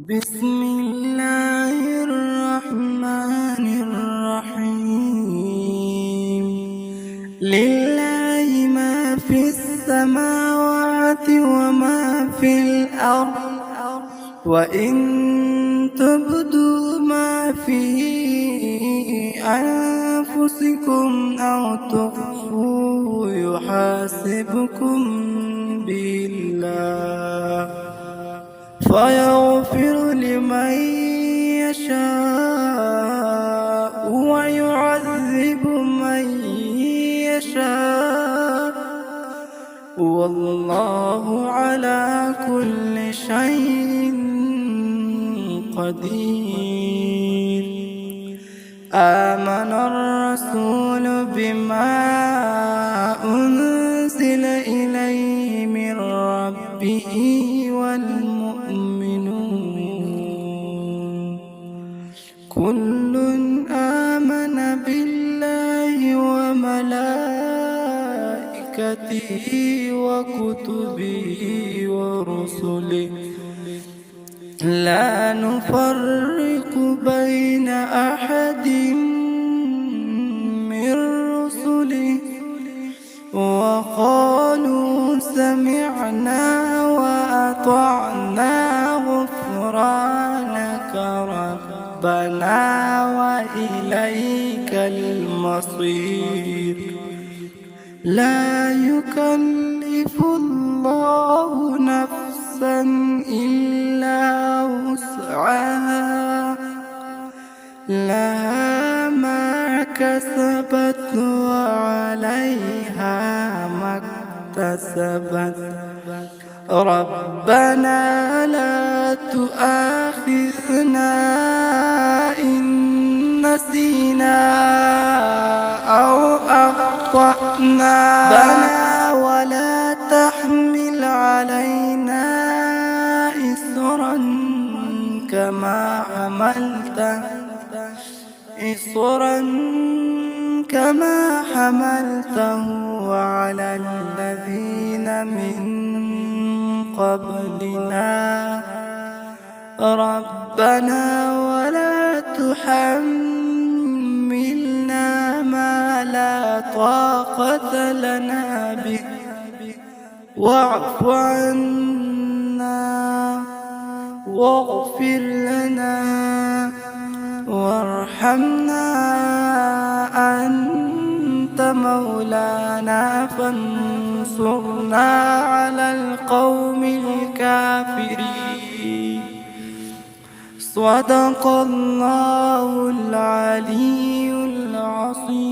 بسم الله الرحمن الرحيم. لله ما في السماوات وما في الأرض، وإن تبدوا ما في أنفسكم أو تخفوه يحاسبكم بالله، فيغفر لمن يشاء ويعذب من يشاء، والله على كل شيء قدير. آمن الرسول بما أنزل إليه من ربه والمؤمنون كل آمن بالله وملائكته وكتبه ورسله لا نفرق بين أحد من رسله، وقالوا سمعنا وأطعنا غفرانك ربنا وإليك المصير. لا يكلف الله نفسا إلا وسعها، لها ما كسبت وعليها ما اكتسبت. ربنا لا تؤاخذنا إن نسينا أو أخطأنا، ربنا ولا تحمل علينا إصرا كما حملته على الذين من قبلنا. ربنا ولا تحملنا ما لا طاقة لنا به، واعف عنا واغفر لنا وارحمنا، أنت مولانا فانصرنا على القوم الكافرين. صدق الله العلي العظيم.